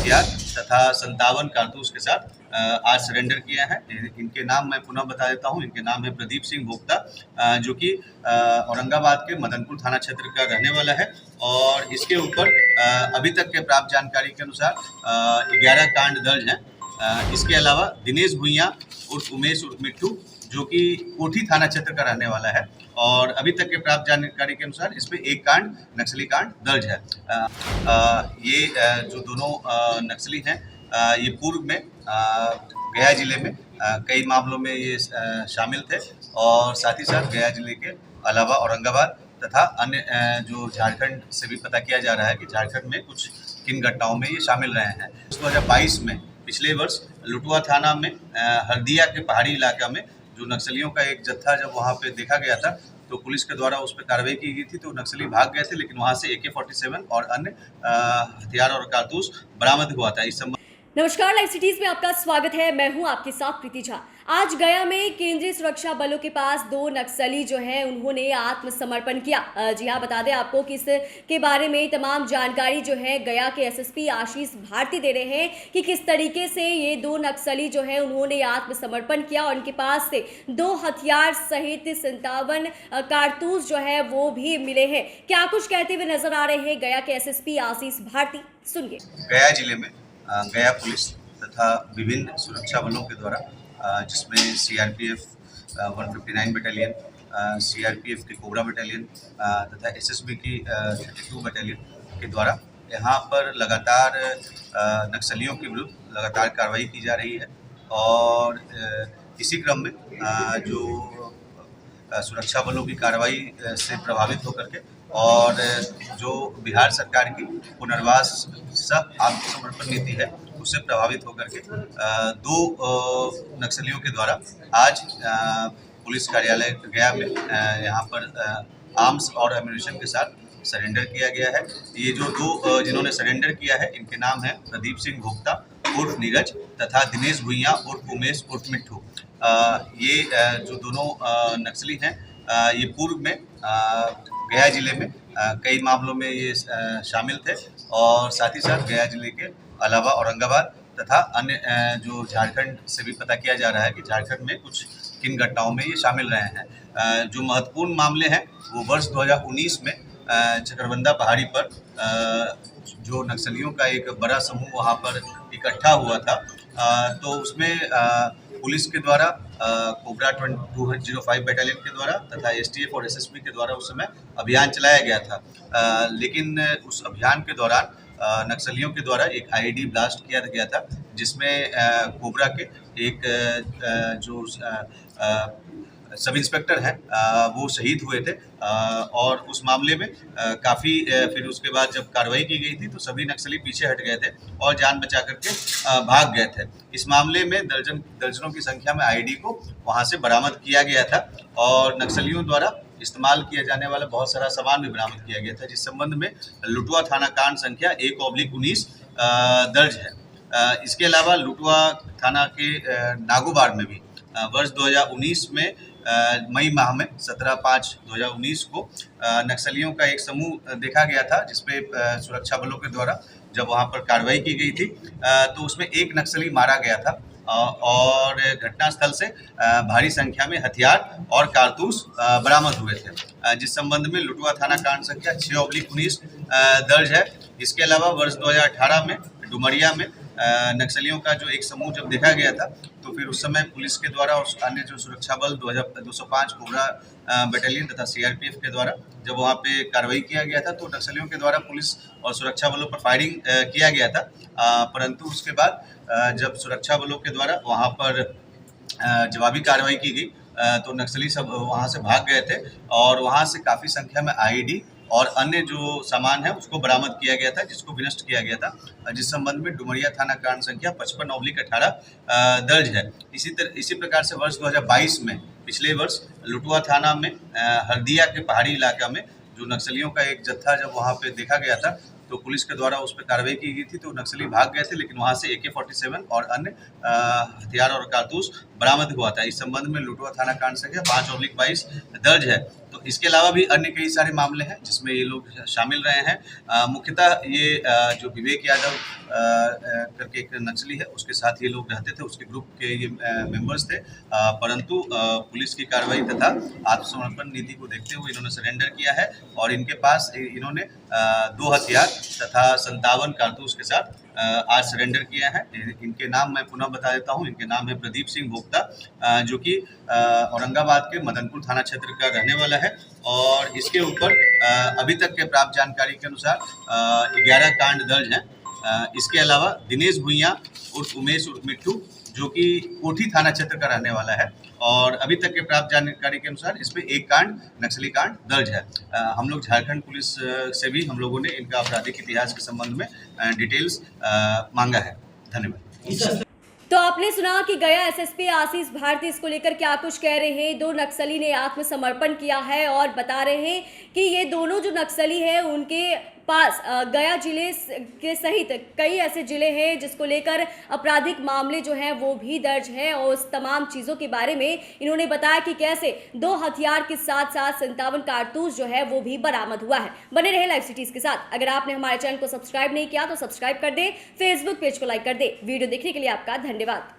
हथियार तथा 57 कारतूस के साथ आज सरेंडर किया है। इनके नाम मैं पुनः बता देता हूँ। इनके नाम है प्रदीप सिंह भोक्ता, जो कि औरंगाबाद के मदनपुर थाना क्षेत्र का रहने वाला है। और इसके ऊपर अभी तक के प्राप्त जानकारी के अनुसार 11 कांड दर्ज हैं। इसके अलावा दिनेश भुइयाँ उर्फ उमेश उर्फ मिट्टू, जो कि कोठी थाना क्षेत्र का रहने वाला है, और अभी तक के प्राप्त जानकारी के अनुसार इसमें एक कांड नक्सली कांड दर्ज है। ये जो दोनों नक्सली हैं, ये पूर्व में गया जिले में कई मामलों में ये शामिल थे, और साथ ही साथ गया जिले के अलावा औरंगाबाद तथा अन्य जो झारखंड से भी पता किया जा रहा है कि झारखंड में कुछ किन घटनाओं में ये शामिल रहे हैं। 2022 में पिछले वर्ष लुटुआ थाना में हरदिया के पहाड़ी इलाका में जो नक्सलियों का एक जत्था जब वहाँ पे देखा गया था, तो पुलिस के द्वारा उस पर कार्रवाई की गई थी। तो नक्सली भाग गए थे, लेकिन वहाँ से AK-47 और अन्य हथियार और कारतूस बरामद हुआ था। इस नमस्कार, लाइव सिटीज में आपका स्वागत है। मैं हूं आपके साथ प्रीति झा। आज गया में केंद्रीय सुरक्षा बलों के पास 2 नक्सली जो हैं उन्होंने आत्मसमर्पण किया। जी हां, बता दें आपको कि इसके बारे में तमाम जानकारी जो है गया के SSP आशीष भारती दे रहे हैं कि किस तरीके से ये 2 नक्सली जो है उन्होंने आत्मसमर्पण किया और उनके पास से 2 हथियार सहित 57 कारतूस जो है वो भी मिले हैं। क्या कुछ कहते हुए नजर आ रहे हैं गया के SSP आशीष भारती, सुनिए। गया जिले में गया पुलिस तथा विभिन्न सुरक्षा बलों के द्वारा, जिसमें CRPF 159 बटालियन, CRPF की कोबरा बटालियन तथा SSB की 32 बटालियन के द्वारा यहाँ पर लगातार नक्सलियों के विरुद्ध लगातार कार्रवाई की जा रही है। और इसी क्रम में जो सुरक्षा बलों की कार्रवाई से प्रभावित होकर के और जो बिहार सरकार की पुनर्वास सह आत्मसमर्पण नीति है, उससे प्रभावित होकर के 2 नक्सलियों के द्वारा आज पुलिस कार्यालय गया में यहाँ पर आर्म्स और एम्यूनिशन के साथ सरेंडर किया गया है। ये जो 2 जिन्होंने सरेंडर किया है, इनके नाम है प्रदीप सिंह भोक्ता उर्फ नीरज तथा दिनेश भुइयाँ उर्फ उमेश उर्फ मिट्टू। ये जो दोनों नक्सली हैं, ये पूर्व में गया जिले में कई मामलों में ये शामिल थे, और साथ ही साथ गया जिले के अलावा औरंगाबाद तथा अन्य जो झारखंड से भी पता किया जा रहा है कि झारखंड में कुछ किन घटनाओं में ये शामिल रहे हैं। जो महत्वपूर्ण मामले हैं वो वर्ष 2019 में चकरबंदा पहाड़ी पर जो नक्सलियों का एक बड़ा समूह वहाँ पर इकट्ठा हुआ था, तो उसमें पुलिस के द्वारा कोबरा 205 बटालियन के द्वारा तथा STF और SSB के द्वारा उस समय अभियान चलाया गया था। लेकिन उस अभियान के दौरान नक्सलियों के द्वारा एक IED ब्लास्ट किया गया था, जिसमें कोबरा के एक जो सब इंस्पेक्टर हैं वो शहीद हुए थे। और उस मामले में काफ़ी फिर उसके बाद जब कार्रवाई की गई थी तो सभी नक्सली पीछे हट गए थे और जान बचा करके भाग गए थे। इस मामले में दर्जनों की संख्या में IED को वहां से बरामद किया गया था, और नक्सलियों द्वारा इस्तेमाल किया जाने वाला बहुत सारा सामान भी बरामद किया गया था, जिस संबंध में लुटुआ थाना कांड संख्या 1/19 दर्ज है। इसके अलावा लुटुआ थाना के नागोबार में भी वर्ष 2019 में मई माह में 17/5/2019 को नक्सलियों का एक समूह देखा गया था, जिसपे सुरक्षा बलों के द्वारा जब वहां पर कार्रवाई की गई थी तो उसमें एक नक्सली मारा गया था, और घटनास्थल से भारी संख्या में हथियार और कारतूस बरामद हुए थे, जिस संबंध में लुटुआ थाना कांड संख्या 6/19 दर्ज है। इसके अलावा वर्ष 2018 में डुमरिया में नक्सलियों का जो एक समूह जब देखा गया था, तो फिर उस समय पुलिस के द्वारा और अन्य जो सुरक्षा बल 205 कोबरा बटालियन तथा CRPF के द्वारा जब वहाँ पे कार्रवाई किया गया था, तो नक्सलियों के द्वारा पुलिस और सुरक्षा बलों पर फायरिंग किया गया था। परंतु उसके बाद जब सुरक्षा बलों के द्वारा वहाँ पर जवाबी कार्रवाई की गई, तो नक्सली सब वहाँ से भाग गए थे, और वहाँ से काफ़ी संख्या में IED और अन्य जो सामान है उसको बरामद किया गया था, जिसको विनष्ट किया गया था, जिस संबंध में डुमरिया थाना कांड संख्या 55/18 दर्ज है। इसी प्रकार से वर्ष 2022 में पिछले वर्ष लुटुआ थाना में हरदिया के पहाड़ी इलाका में जो नक्सलियों का एक जत्था जब वहाँ पे देखा गया था, तो पुलिस के द्वारा उस पर कार्रवाई की गई थी। तो नक्सली भाग गए थे, लेकिन वहाँ से AK-47 और अन्य हथियार और कारतूस बरामद हुआ था। इस संबंध में लुटुआ थाना कांड संख्या 5/22 दर्ज है। तो इसके अलावा भी अन्य कई सारे मामले हैं जिसमें ये लोग शामिल रहे हैं। मुख्यतः ये जो विवेक यादव करके एक नक्सली है, उसके साथ ये लोग रहते थे, उसके ग्रुप के ये मेंबर्स थे, परंतु पुलिस की कार्रवाई तथा आत्मसमर्पण नीति को देखते हुए इन्होंने सरेंडर किया है और इनके पास इन्होंने 2 हथियार तथा 57 कारतूस के साथ आज सरेंडर किया है। इनके नाम मैं पुनः बता देता हूँ। इनके नाम है प्रदीप सिंह भोक्ता, जो कि औरंगाबाद के मदनपुर थाना क्षेत्र का रहने वाला है और इसके ऊपर अभी तक के प्राप्त जानकारी के अनुसार 11 कांड दर्ज हैं। इसके अलावा दिनेश भुइयां उर्फ उमेश उर्फ मिट्टू, जो कि कोठी थाना क्षेत्र का रहने वाला है और अभी तक के प्राप्त जानकारी के अनुसार इसमें 1 कांड नक्सली कांड दर्ज है। हम लोग झारखंड पुलिस से भी हम लोगों ने इनका आपराधिक इतिहास के संबंध में डिटेल्स मांगा है। धन्यवाद। तो आपने सुना कि गया एसएसपी आशीष भारती इसको लेकर क्या कुछ कह रहे हैं। 2 नक्सली ने आत्मसमर्पण किया है और बता रहे हैं कि ये दोनों जो नक्सली हैं उनके पास गया जिले के सहित कई ऐसे जिले हैं जिसको लेकर आपराधिक मामले जो हैं वो भी दर्ज हैं और उस तमाम चीज़ों के बारे में इन्होंने बताया कि कैसे 2 हथियार के साथ साथ 57 कारतूस जो है वो भी बरामद हुआ है। बने रहे लाइव सिटीज के साथ। अगर आपने हमारे चैनल को सब्सक्राइब नहीं किया तो सब्सक्राइब कर दें, फेसबुक पेज को लाइक कर दें। वीडियो देखने के लिए आपका धन्यवाद।